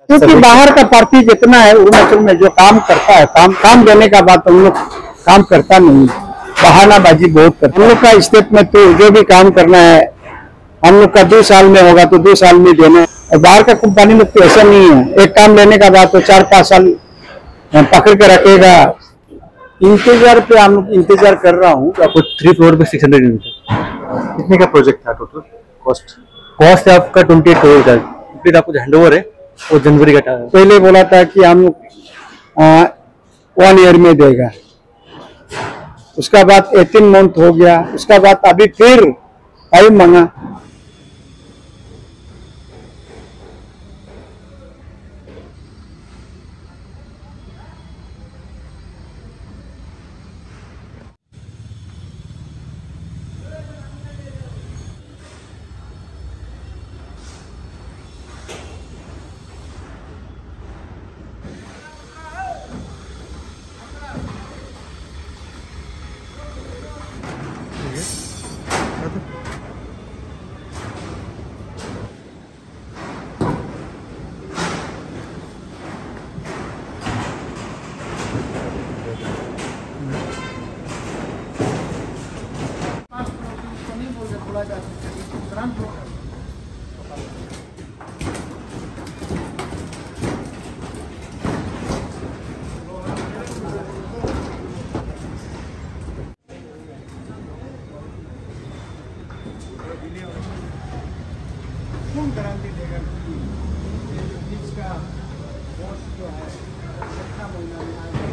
क्योंकि बाहर का पार्टी जितना है अरुणाचल में जो काम करता है, काम देने का बात हम लोग काम करता नहीं, बहानाबाजी बहुत करता है। हम लोग का स्टेट में तो जो भी काम करना है हम लोग का 2 साल में होगा तो 2 साल में देना है। और बाहर का कंपनी लोग तो ऐसा नहीं है, एक काम लेने का बाद तो 4-5 साल पकड़ के रखेगा। इंतजार पे हम लोग इंतजार कर रहा हूँ। आपको 3 फ्लोर पे 600 यूनिट कितने का प्रोजेक्ट था टोटल कॉस्ट है आपका 28 करोड़ का। फिर आपको हैंडओवर है वो जनवरी का पहले बोला था कि हम लोग 1 ईयर में देगा, उसका बाद 18 मंथ हो गया, उसका बाद अभी फिर टाइम मांगा। गारंटी देगा इसका कॉस्ट जो है कितना महीना में आएगा।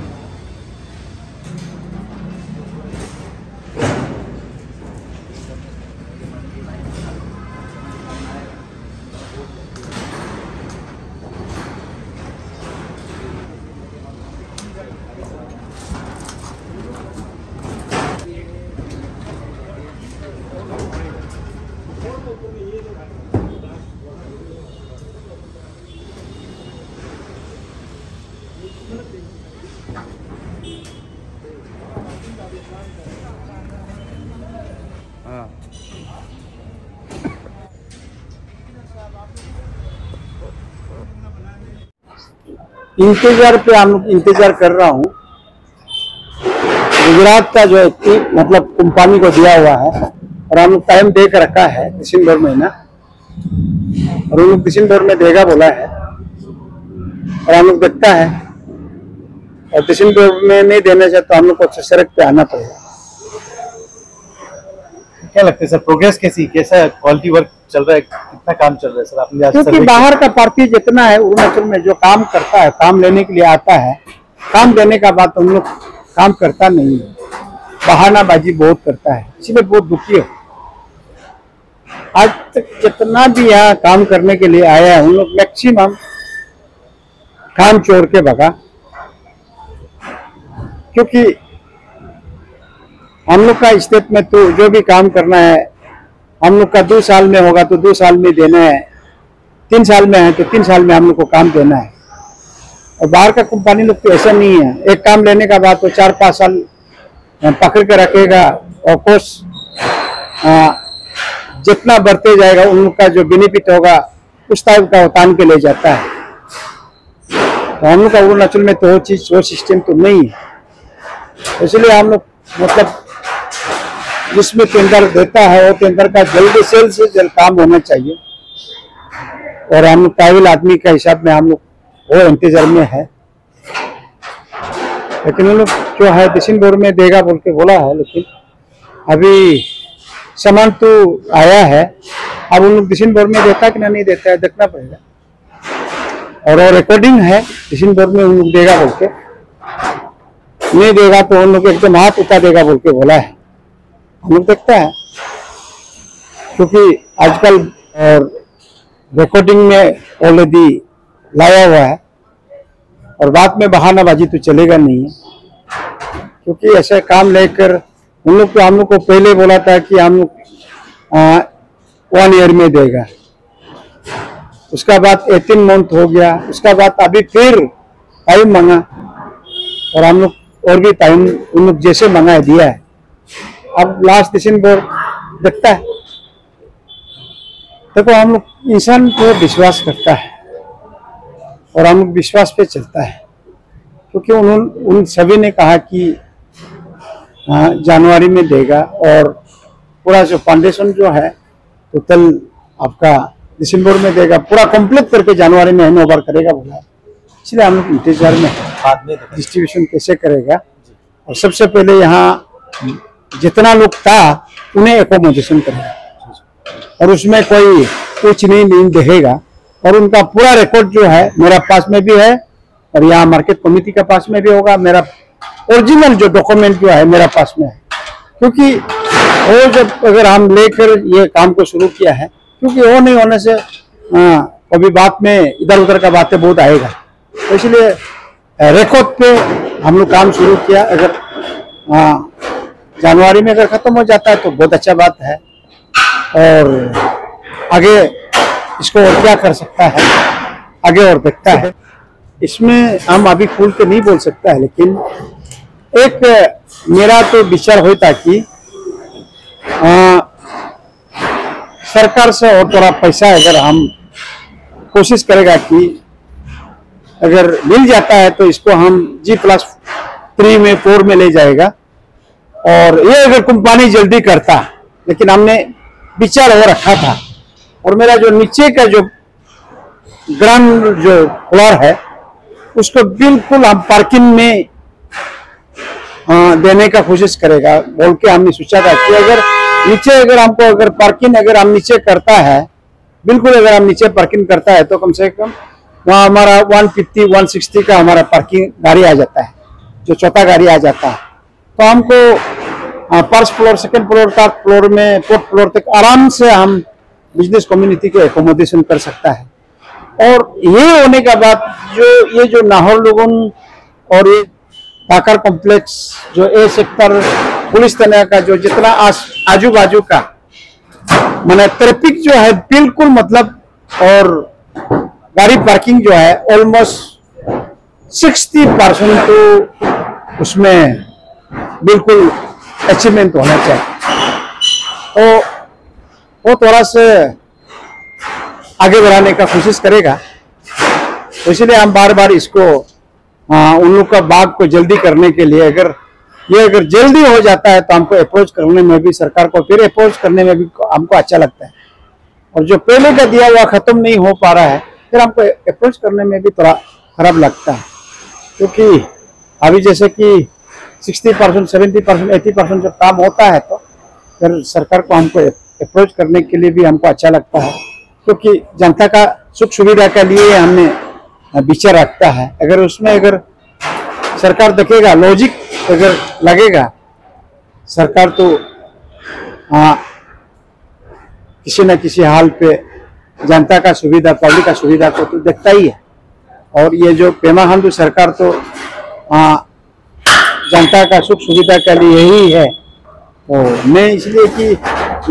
इंतजार पे हम लोग इंतजार कर रहा हूँ। गुजरात का जो है मतलब कंपनी को दिया हुआ है और हम लोग टाइम दे कर रखा है दिसंबर महीना, और उन लोग दिसंबर में देगा बोला है और हम लोग देखता है। और दिसंबर में नहीं देने से तो हम लोग को सड़क पे आना पड़ेगा। क्या लगता है सर प्रोग्रेस कैसा क्वालिटी वर्क चल रहा है, कितना काम चल रहा है सर आपने? क्योंकि बाहर का पार्टी जितना है अरुणाचल में जो काम करता है, काम लेने के लिए आता है, काम देने का बाद हम लोग काम करता नहीं है, बहानाबाजी बहुत करता है, इसलिए बहुत दुखी है। आज तक जितना भी यहाँ काम करने के लिए आया है उन लोग मैक्सिमम काम छोड़ के भगा। क्योंकि हम लोग का स्टेट में तो जो भी काम करना है हम लोग का 2 साल में होगा तो 2 साल में देना है, 3 साल में है तो 3 साल में हम लोग को काम देना है। और बाहर का कंपनी लोग तो ऐसा नहीं है, एक काम लेने का बाद तो 4-5 साल पकड़ के रखेगा और कोर्स जितना बढ़ते जाएगा उन लोग का जो बेनिफिट होगा उस टाइप का तान के ले जाता है। तो हम लोग का अरुणाचल में तो वो सिस्टम तो नहीं है, इसलिए हम लोग मतलब जिसमें टेंडर देता है वो टेंडर का जल्दी से जल्द काम होना चाहिए। और हम लोग काबिल आदमी का हिसाब में हम लोग वो इंतजार में है, लेकिन उन लोग जो है दिसंबर में देगा बोल के बोला है, लेकिन अभी सामान तो आया है, अब उन लोग दिसंबर में देता है कि नहीं देता है देखना पड़ेगा। और रिकॉर्डिंग है दिसंबर में उन लोग देगा बोल के, नहीं देगा तो उन लोग एकदम हाथ उठा देगा बोल के बोला है। हम लोग देखता है क्योंकि आजकल रिकॉर्डिंग में ऑलरेडी लाया हुआ है और बाद में बहानाबाजी तो चलेगा नहीं है। क्योंकि ऐसे काम लेकर उन लोग तो हम लोग को पहले बोला था कि हम लोग 1 ईयर में देगा, उसका बाद 18 मंथ हो गया, उसका बाद अभी फिर टाइम मांगा और हम लोग और भी टाइम उन लोग जैसे मांगा है दिया है। अब लास्ट दिसंबर देखता है। देखो हम लोग इंसान को विश्वास करता है, और हम विश्वास पे चलता है, क्योंकि उन सभी ने कहा कि जनवरी में देगा और पूरा जो फाउंडेशन जो है टोटल आपका दिसंबर में देगा, पूरा कंप्लीट करके जनवरी में हैंड ओवर करेगा बोला है। इसलिए हम लोग इंतजार में हैं बाद में डिस्ट्रीब्यूशन कैसे करेगा। और सबसे पहले यहाँ जितना लोग था उन्हें एकोमोडेशन करेगा और उसमें कोई कुछ नहीं देगा। और उनका पूरा रिकॉर्ड जो है मेरा पास में भी है और यहाँ मार्केट कमेटी का पास में भी होगा। मेरा ओरिजिनल जो डॉक्यूमेंट जो है मेरा पास में है, क्योंकि वो जब अगर हम लेकर ये काम को शुरू किया है, क्योंकि वो नहीं होने से कभी बात में इधर उधर का बातें बहुत आएगा, तो इसलिए रिकॉर्ड पे हम लोग काम शुरू किया। अगर जनवरी में अगर खत्म हो जाता है तो बहुत अच्छा बात है, और आगे इसको और क्या कर सकता है आगे और देखता है। इसमें हम अभी खुल के नहीं बोल सकता है, लेकिन एक मेरा तो विचार होता कि सरकार से और थोड़ा पैसा अगर हम कोशिश करेगा कि अगर मिल जाता है तो इसको हम G+3 में 4 में ले जाएगा। और ये अगर कंपनी जल्दी करता, लेकिन हमने विचार हो रखा था, और मेरा जो नीचे का जो ग्राउंड जो फ्लोर है उसको बिल्कुल हम पार्किंग में देने का कोशिश करेगा बोल के हमने सोचा था कि अगर नीचे अगर हमको अगर पार्किंग अगर हम नीचे करता है, बिल्कुल अगर हम नीचे पार्किंग करता है तो कम से कम वहाँ हमारा 150-160 का हमारा पार्किंग गाड़ी आ जाता है, जो चौथा गाड़ी आ जाता है। तो हमको first floor, second floor, third floor में, फोर्थ फ्लोर तक आराम से हम बिजनेस कम्युनिटी को एकोमोडेशन कर सकता है। और ये होने के बाद जो नाहर लोगन और ये टाकर कॉम्प्लेक्स जो ए सेक्टर पुलिस थाना का जो जितना आजू बाजू का माने ट्रैफिक जो है बिल्कुल मतलब, और गाड़ी पार्किंग जो है ऑलमोस्ट 60% तो उसमें बिल्कुल अचीवमेंट होना चाहिए। तो वो थोड़ा सा आगे बढ़ाने का कोशिश करेगा, तो इसलिए हम बार बार इसको उन लोग का बाग को जल्दी करने के लिए अगर जल्दी हो जाता है तो हमको अप्रोच करने में भी, सरकार को फिर अप्रोच करने में भी हमको अच्छा लगता है। और जो पहले का दिया हुआ खत्म नहीं हो पा रहा है फिर हमको अप्रोच करने में भी थोड़ा खराब लगता है, क्योंकि अभी जैसे कि 60%, 70%, 80% जब काम होता है तो फिर सरकार को हमको अप्रोच करने के लिए भी हमको अच्छा लगता है, क्योंकि जनता का सुख सुविधा के लिए हमने विचार रखता है। अगर उसमें अगर सरकार देखेगा, लॉजिक अगर लगेगा, सरकार तो किसी न किसी हाल पे जनता का सुविधा, पब्लिक का सुविधा को तो देखता ही है। और ये जो पेमा खांडू सरकार तो जनता का सुख सुविधा के लिए ही है। तो मैं इसलिए कि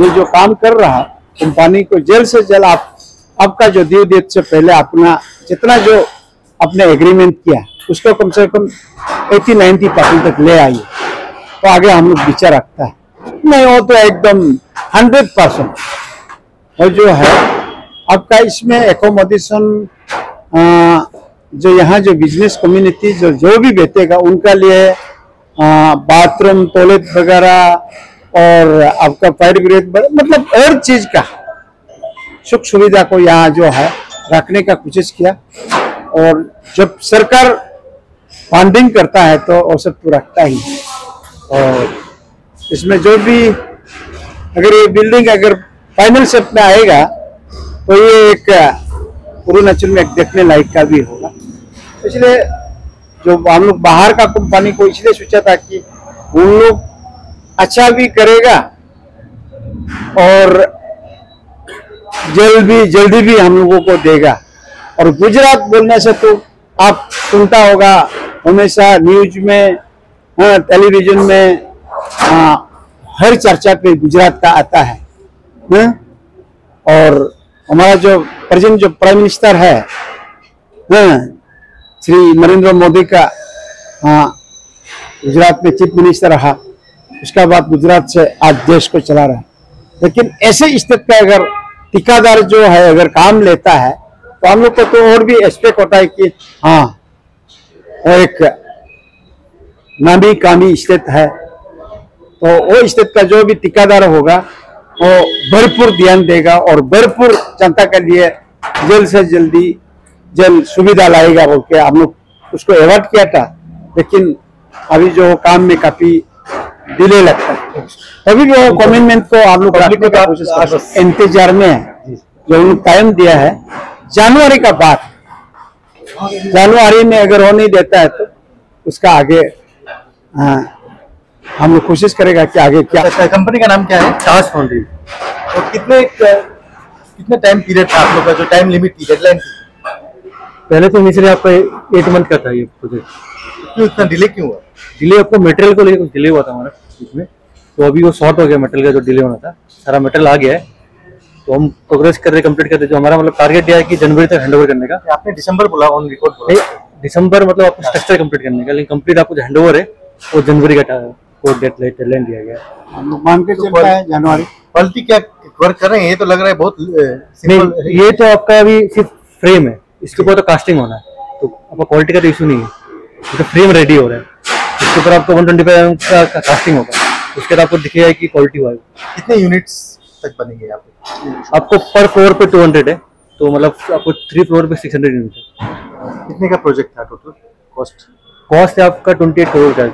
ये जो काम कर रहा कंपनी को जल्द से जल्द आपका जो ड्यू डेट से पहले अपना जितना जो अपने एग्रीमेंट किया उसको कम से कम 80-90% तक ले आइए, तो आगे हम लोग विचार रखता है। नहीं हो तो एकदम 100%। और जो है आपका इसमें एकोमोडेशन जो यहाँ जो बिजनेस कम्युनिटी जो भी बैठेगा उनका लिए बाथरूम, टॉयलेट वगैरह और आपका फायर ब्रिगेड मतलब हर चीज का सुख सुविधा को यहाँ जो है रखने का कोशिश किया। और जब सरकार फंडिंग करता है तो वो सब तो रखता ही। और इसमें जो भी अगर ये बिल्डिंग अगर फाइनल शेप में आएगा तो ये एक अरुणाचल में एक देखने लायक का भी होगा। इसलिए जो हम लोग बाहर का कंपनी को इसलिए सोचा था कि उन लोग अच्छा भी करेगा और जल्दी भी हम लोगों को देगा। और गुजरात बोलने से तो आप सुनता होगा हमेशा न्यूज में, टेलीविजन में हर चर्चा पे गुजरात का आता है। और हमारा जो प्रेजेंट जो प्राइम मिनिस्टर है श्री नरेंद्र मोदी का गुजरात में चीफ मिनिस्टर रहा, उसका बाद गुजरात से आज देश को चला रहा है। लेकिन ऐसे स्थिति पे अगर ठेकेदार जो है अगर काम लेता है तो हम लोग को तो और भी एक्सपेक्ट होता है कि हाँ वो एक नामी कामी स्टेट है, तो वो स्टेट का जो भी ठेकेदार होगा वो भरपूर ध्यान देगा और भरपूर जनता के लिए जल्द से जल्दी जल्द सुविधा लाएगा बोल के हम लोग उसको अवॉइड किया था। लेकिन अभी जो काम में काफी डिले लगता है, तभी भी वो कमिटमेंट को हम लोग रखने का कोशिश कर रहे हैं। इंतजार में है, जो उन्होंने टाइम दिया है जनवरी का बाद, जनवरी में अगर वो नहीं देता है तो उसका आगे हम लोग कोशिश करेगा कि आगे क्या। कंपनी का नाम क्या है? ताज फाउंड्री। और कितने टाइम पीरियड था आप लोग का, जो टाइम लिमिट थी, डेडलाइन थी? पहले तो इनिशियली आपका 8 मंथ का था ये प्रोजेक्ट। क्यों इतना डिले क्यों हुआ? डिले आपको मटेरियल को लेकर कुछ डिले हुआ था हमारा इसमें, तो अभी वो शॉर्ट हो गया मटेरियल का, जो डिले होना था सारा मटेरियल आ गया है, तो हम प्रोग्रेस कर रहे, कंप्लीट कर रहे। जो हमारा मतलब टारगेट दिया है कि जनवरी तक हैंडओवर करने का। आपने दिसंबर बोला, ऑन रिकॉर्ड बोला दिसंबर, मतलब आपको स्ट्रक्चर कंप्लीट करने का, लेकिन कंप्लीट आपको जो हैंडओवर है वो जनवरी का डेडलाइन दिया गया है। हम लोग मान के चलता है जनवरी। क्वालिटी क्या वर्क कर रहे हैं? ये तो लग रहा है बहुत सिंपल। ये तो आपका अभी सिर्फ फ्रेम है, इसके ऊपर तो कास्टिंग होना है, तो आपका क्वालिटी का तो इशू नहीं है। ये तो फ्रेम रेडी हो रहा है, इसके ऊपर आपको 125 का कास्टिंग होगा, उसके बाद आपको दिखेगा कि क्वालिटी हुआ है। कितने यूनिट्स तक बनेंगे यहाँ पे? आपको पर फ्लोर पे 200 है, तो मतलब आपको 3 फ्लोर पे 600 यूनिट है। कितने का प्रोजेक्ट था टोटल? कॉस्ट है आपका 28 करोड़ का।